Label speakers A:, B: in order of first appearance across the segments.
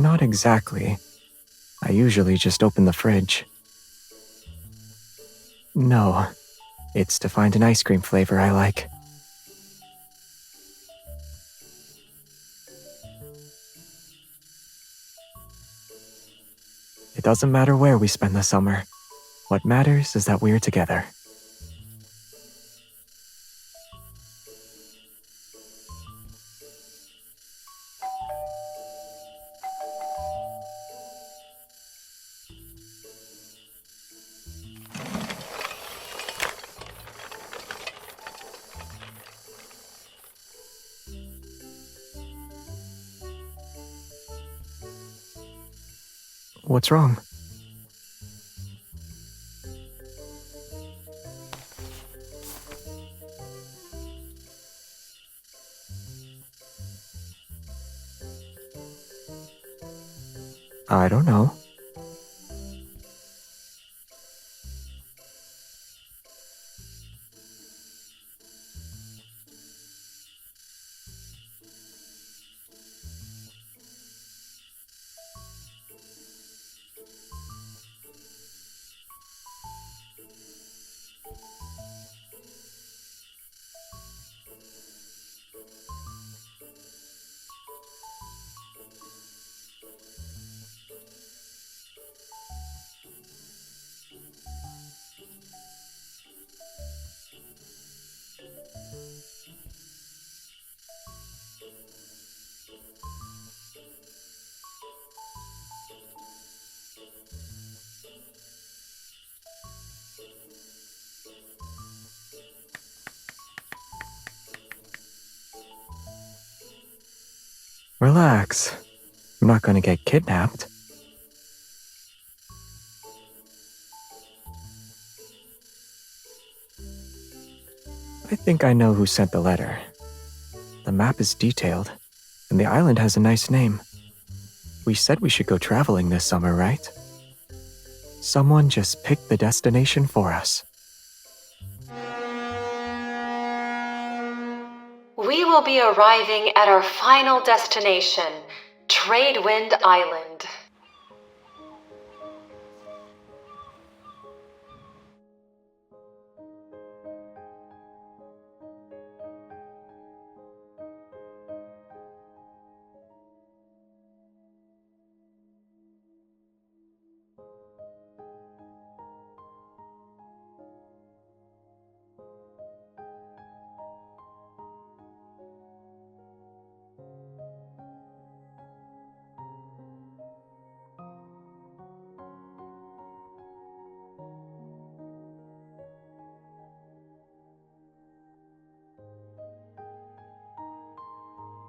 A: Not exactly. I usually just open the fridge. No, it's to find an ice cream flavor I like. It doesn't matter where we spend the summer. What matters is that we're together. What's wrong? I don't know. Relax. I'm not gonna get kidnapped. I think I know who sent the letter. The map is detailed, and the island has a nice name. We said we should go traveling this summer, right? Someone just picked the destination for us.
B: We will be arriving at our final destination, Tradewind Island.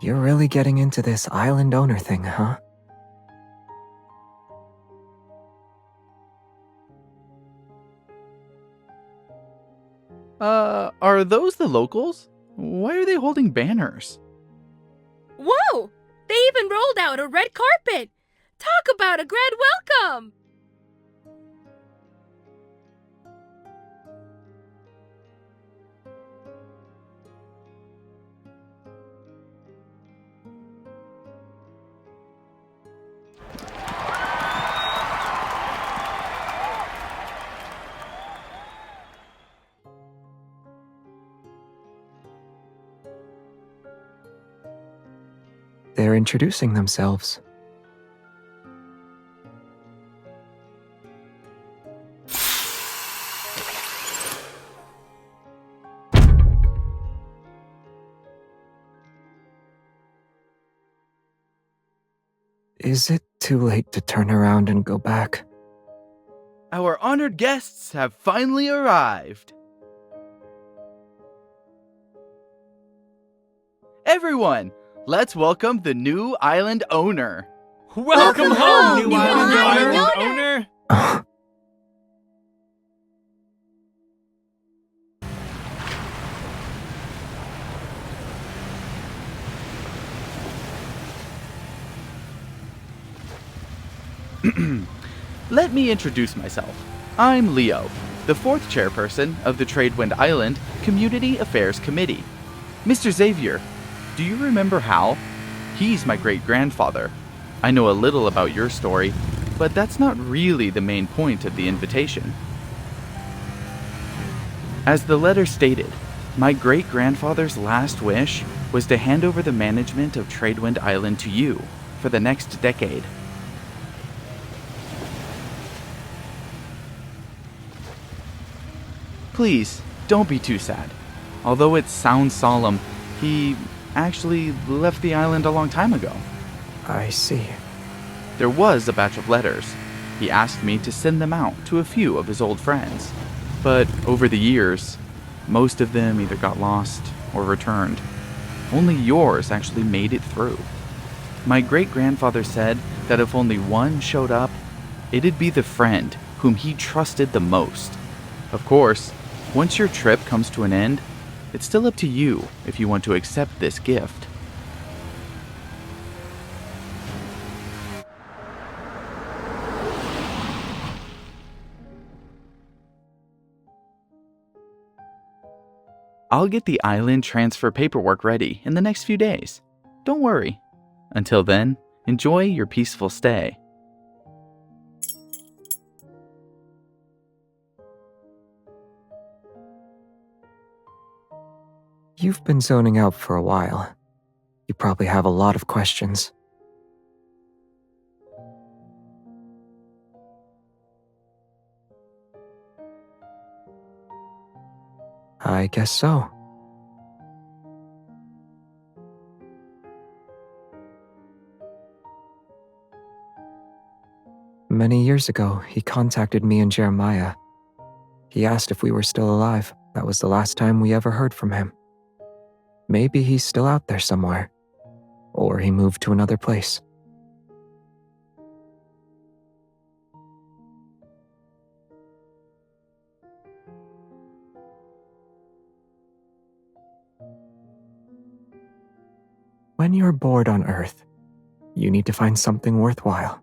A: You're really getting into this island owner thing, huh?
C: Are those the locals? Why are they holding banners?
D: Whoa! They even rolled out a red carpet! Talk about a grand welcome!
A: They're introducing themselves. Is it too late to turn around and go back?
C: Our honored guests have finally arrived. Everyone, let's welcome the new island owner.
E: Welcome home, new island owner!
C: Let me introduce myself. I'm Leo, the fourth chairperson of the Tradewind Island Community Affairs Committee. Mr. Xavier, do you remember Hal? He's my great-grandfather. I know a little about your story, but that's not really the main point of the invitation. As the letter stated, my great-grandfather's last wish was to hand over the management of Tradewind Island to you for the next decade. Please, don't be too sad. Although it sounds solemn, he actually left the island a long time ago.
A: I see.
C: There was a batch of letters. He asked me to send them out to a few of his old friends. But over the years, most of them either got lost or returned. Only yours actually made it through. My great-grandfather said that if only one showed up, it'd be the friend whom he trusted the most. Of course, once your trip comes to an end, it's still up to you if you want to accept this gift. I'll get the island transfer paperwork ready in the next few days. Don't worry. Until then, enjoy your peaceful stay.
A: You've been zoning out for a while. You probably have a lot of questions. I guess so. Many years ago, he contacted me and Jeremiah. He asked if we were still alive. That was the last time we ever heard from him. Maybe he's still out there somewhere. Or he moved to another place. When you're bored on Earth, you need to find something worthwhile.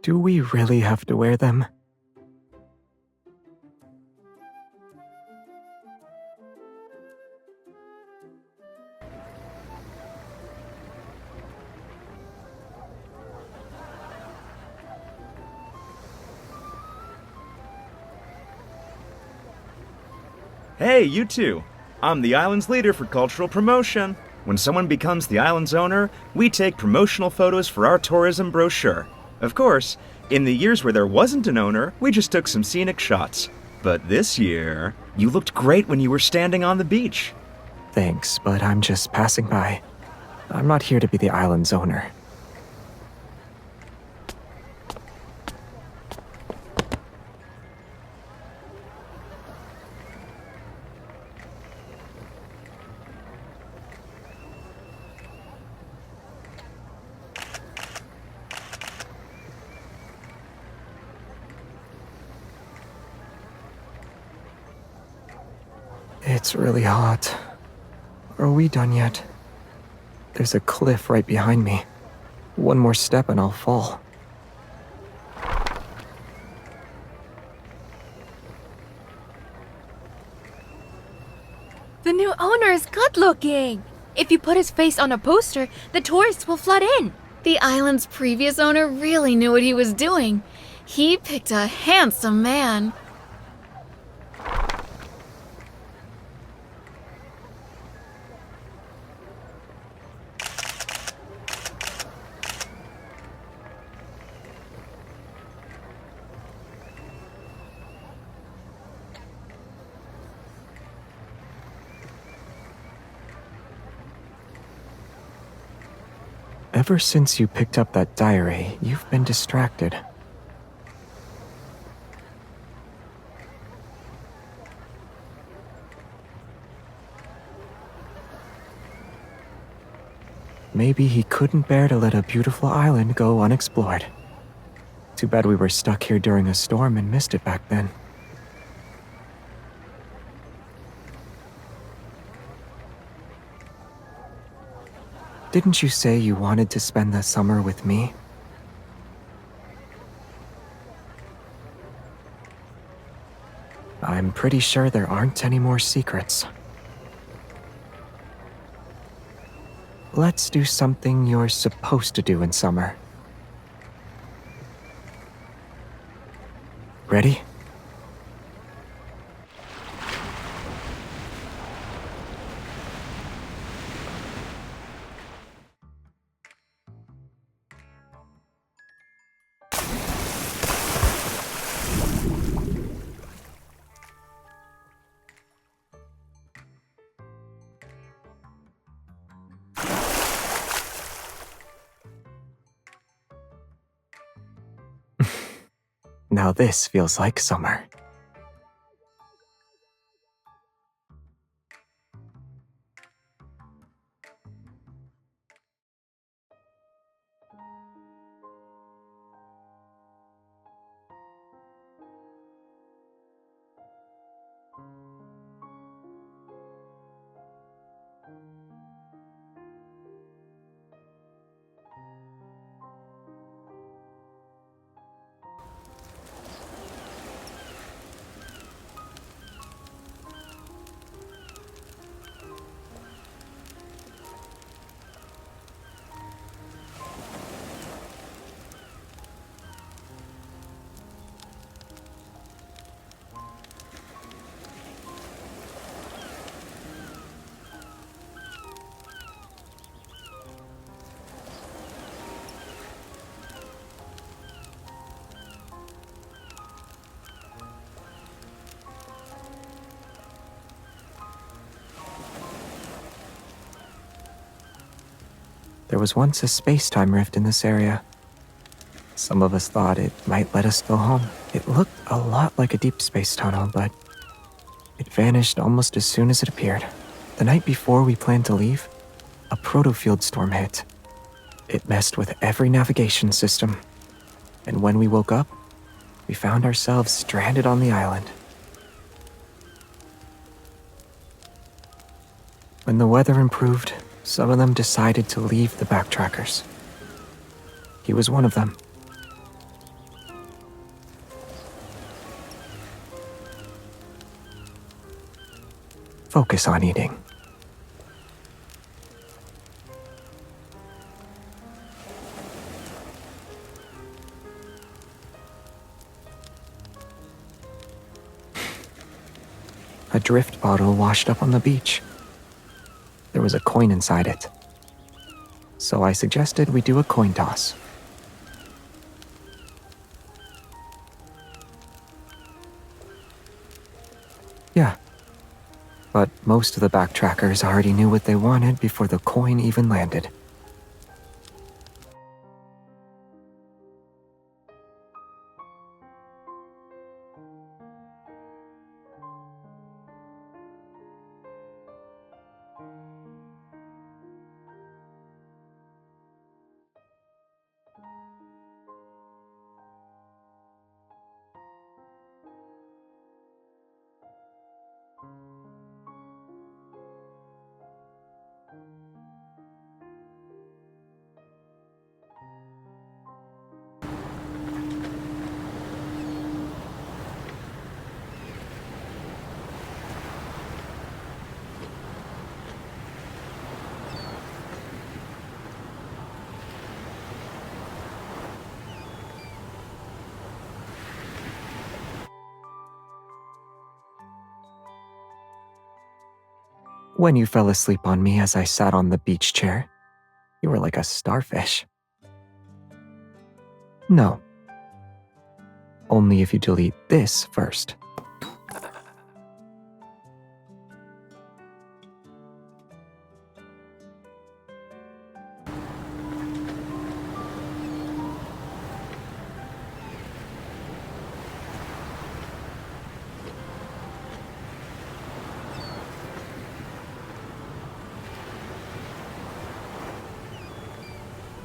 A: Do we really have to wear them?
E: Hey, you two! I'm the island's leader for cultural promotion. When someone becomes the island's owner, we take promotional photos for our tourism brochure. Of course, in the years where there wasn't an owner, we just took some scenic shots. But this year, you looked great when you were standing on the beach.
A: Thanks, but I'm just passing by. I'm not here to be the island's owner. It's really hot. Are we done yet? There's a cliff right behind me. One more step and I'll fall.
D: The new owner is good looking. If you put his face on a poster, the tourists will flood in.
F: The island's previous owner really knew what he was doing. He picked a handsome man.
A: Ever since you picked up that diary, you've been distracted. Maybe he couldn't bear to let a beautiful island go unexplored. Too bad we were stuck here during a storm and missed it back then. Didn't you say you wanted to spend the summer with me? I'm pretty sure there aren't any more secrets. Let's do something you're supposed to do in summer. Ready? Now this feels like summer. There was once a space-time rift in this area. Some of us thought it might let us go home. It looked a lot like a deep space tunnel, but it vanished almost as soon as it appeared. The night before we planned to leave, a proto-field storm hit. It messed with every navigation system, and when we woke up, we found ourselves stranded on the island. When the weather improved, some of them decided to leave the backtrackers. He was one of them. Focus on eating. A drift bottle washed up on the beach. There was a coin inside it. So I suggested we do a coin toss. Yeah. But most of the backtrackers already knew what they wanted before the coin even landed. When you fell asleep on me as I sat on the beach chair, you were like a starfish. No. Only if you delete this first.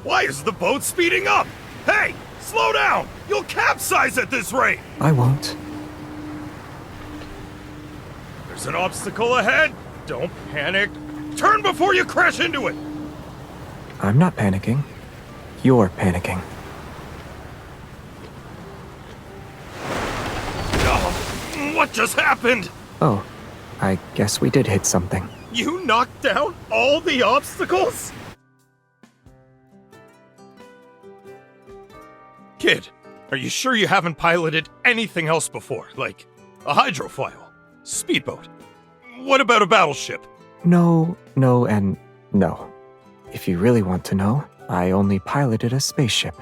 G: Why is the boat speeding up? Hey, slow down! You'll capsize at this rate!
A: I won't.
G: There's an obstacle ahead. Don't panic. Turn before you crash into it!
A: I'm not panicking. You're panicking.
G: Oh, what just happened?
A: Oh, I guess we did hit something.
G: You knocked down all the obstacles? Kid, are you sure you haven't piloted anything else before? Like a hydrofoil? Speedboat? What about a battleship?
A: No, and no. If you really want to know, I only piloted a spaceship.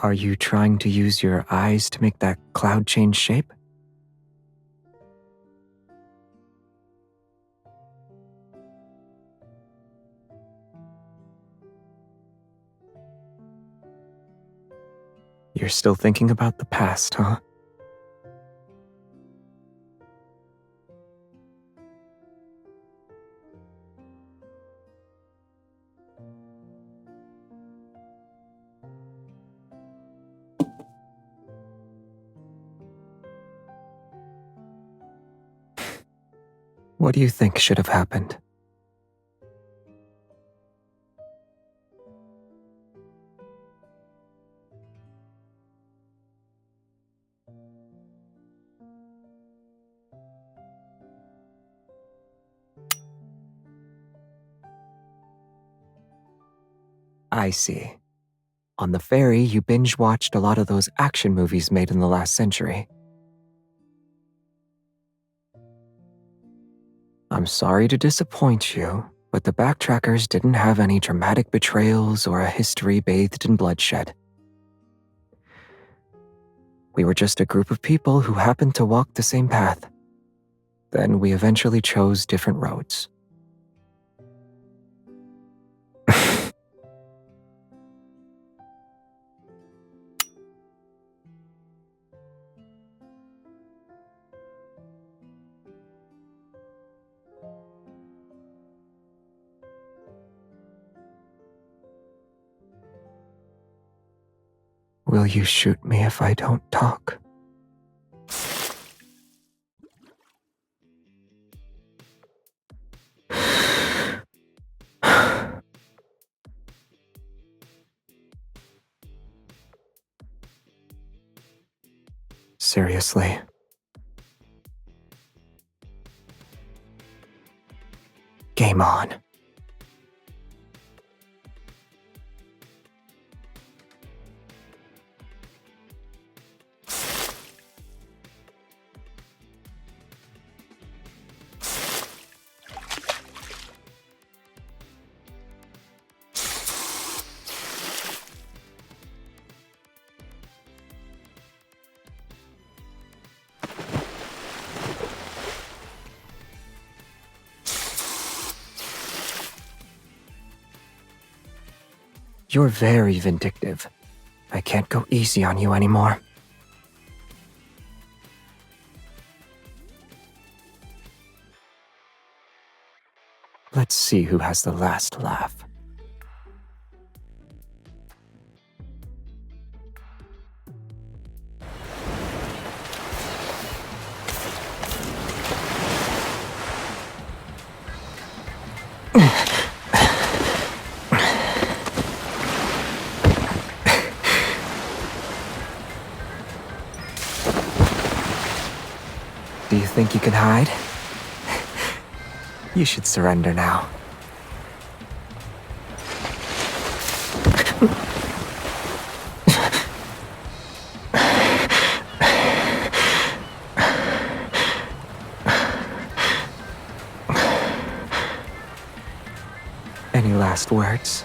A: Are you trying to use your eyes to make that cloud change shape? You're still thinking about the past, huh? What do you think should have happened? I see. On the ferry, you binge-watched a lot of those action movies made in the last century. I'm sorry to disappoint you, but the backtrackers didn't have any dramatic betrayals or a history bathed in bloodshed. We were just a group of people who happened to walk the same path. Then we eventually chose different roads. Will you shoot me if I don't talk? Seriously. Game on. You're very vindictive. I can't go easy on you anymore. Let's see who has the last laugh. Do you think you can hide? You should surrender now. Any last words?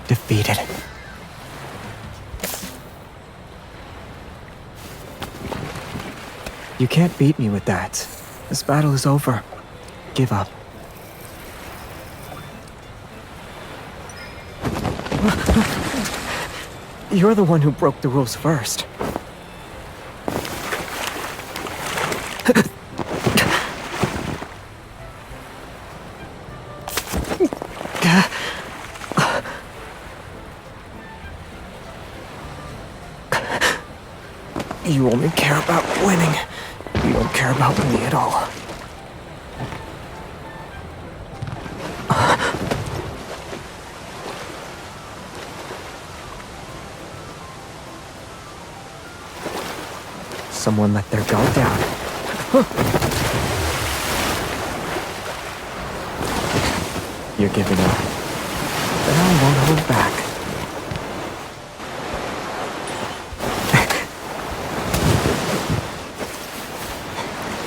A: Defeated. You can't beat me with that. This battle is over. Give up. You're the one who broke the rules first. You only care about winning. You don't care about me at all. Someone let their guard down. You're giving up. But I won't hold back.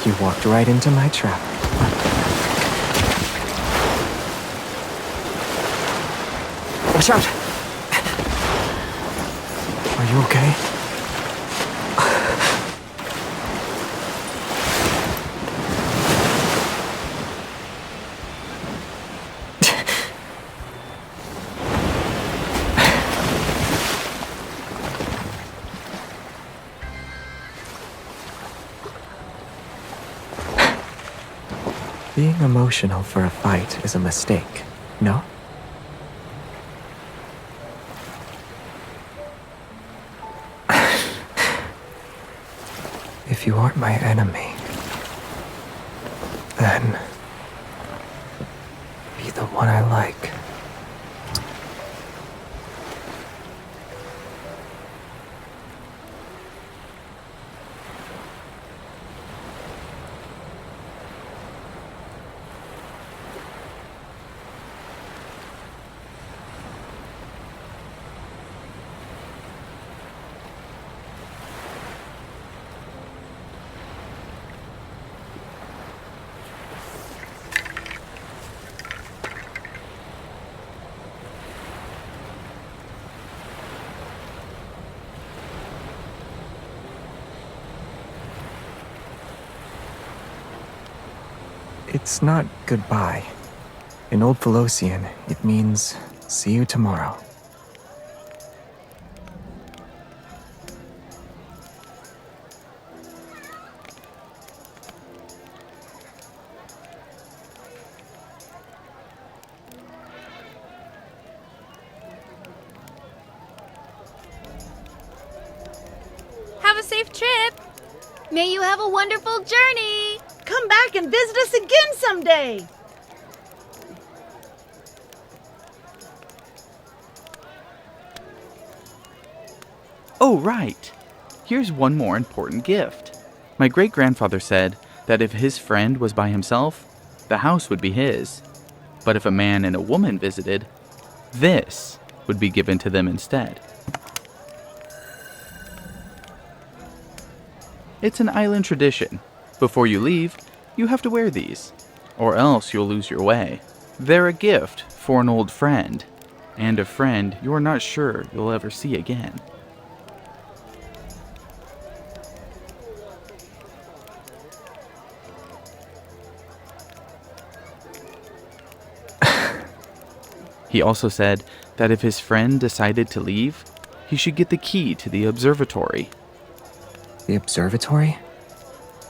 A: You walked right into my trap. Watch out! Are you okay? Being emotional for a fight is a mistake, no? If you aren't my enemy, then be the one I like. It's not goodbye. In Old Philosian, it means see you tomorrow.
D: Have a safe trip.
F: May you have a wonderful journey!
H: Come back and visit us again someday!
C: Oh, right. Here's one more important gift. My great-grandfather said that if his friend was by himself, the house would be his. But if a man and a woman visited, this would be given to them instead. It's an island tradition. Before you leave, you have to wear these, or else you'll lose your way. They're a gift for an old friend, and a friend you're not sure you'll ever see again. He also said that if his friend decided to leave, he should get the key to the observatory.
A: The observatory?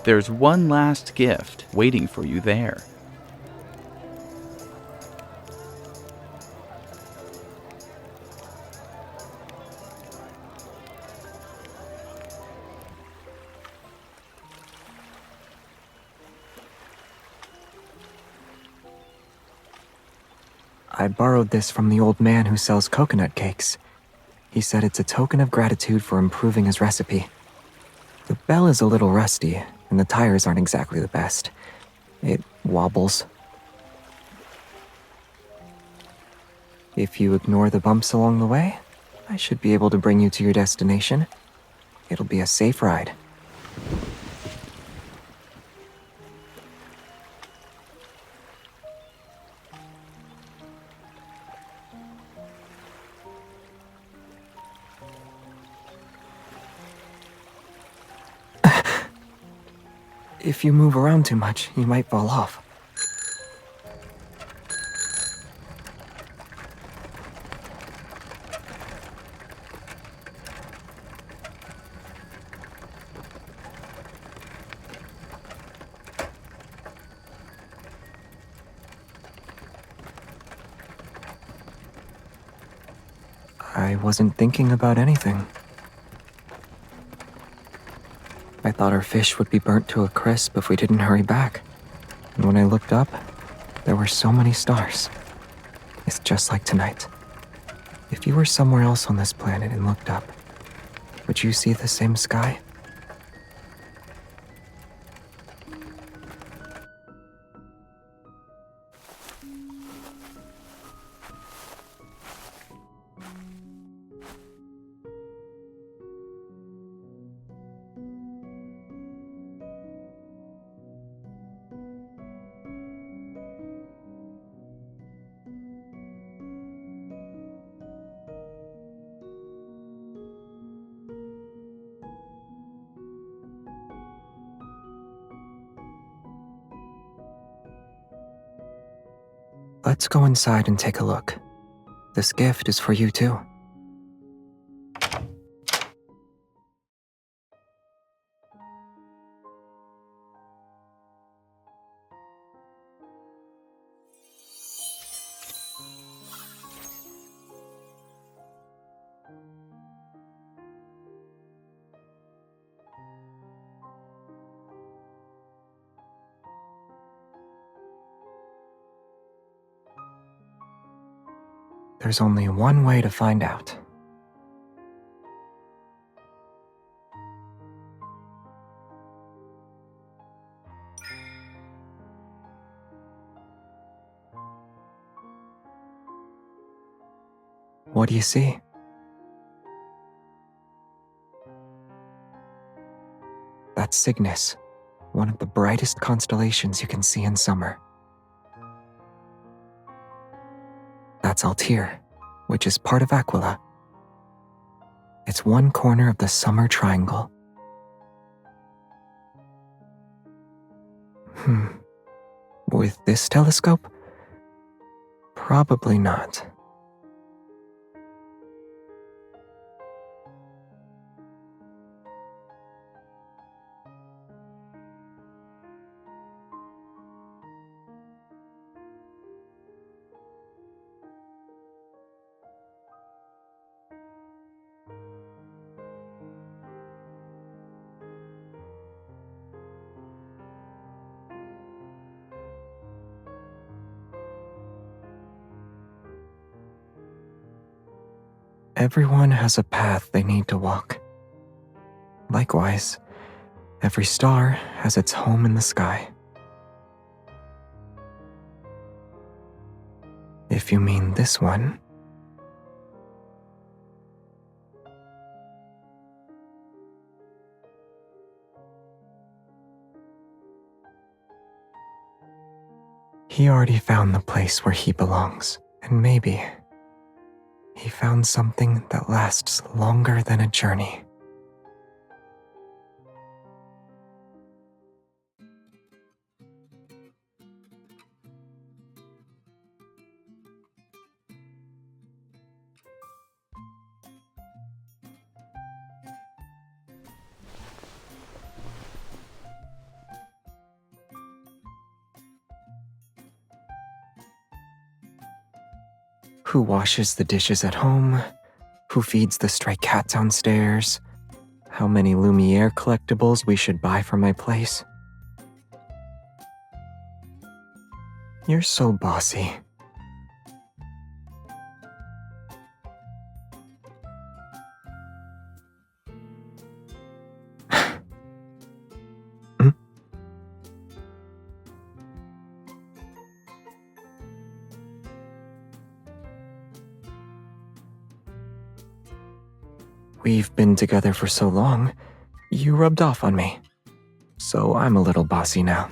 C: There's one last gift waiting for you there.
A: I borrowed this from the old man who sells coconut cakes. He said it's a token of gratitude for improving his recipe. The bell is a little rusty, and the tires aren't exactly the best. It wobbles. If you ignore the bumps along the way, I should be able to bring you to your destination. It'll be a safe ride. If you move around too much, you might fall off. I wasn't thinking about anything. I thought our fish would be burnt to a crisp if we didn't hurry back. And when I looked up, there were so many stars. It's just like tonight. If you were somewhere else on this planet and looked up, would you see the same sky? Let's go inside and take a look. This gift is for you too. There's only one way to find out. What do you see? That's Cygnus, one of the brightest constellations you can see in summer. That's Altair, which is part of Aquila. It's one corner of the summer triangle. With this telescope? Probably not. Everyone has a path they need to walk. Likewise, every star has its home in the sky. If you mean this one, he already found the place where he belongs, and maybe he found something that lasts longer than a journey. Who washes the dishes at home? Who feeds the stray cat downstairs? How many Lumiere collectibles we should buy for my place? You're so bossy. We've been together for so long, you rubbed off on me. So I'm a little bossy now.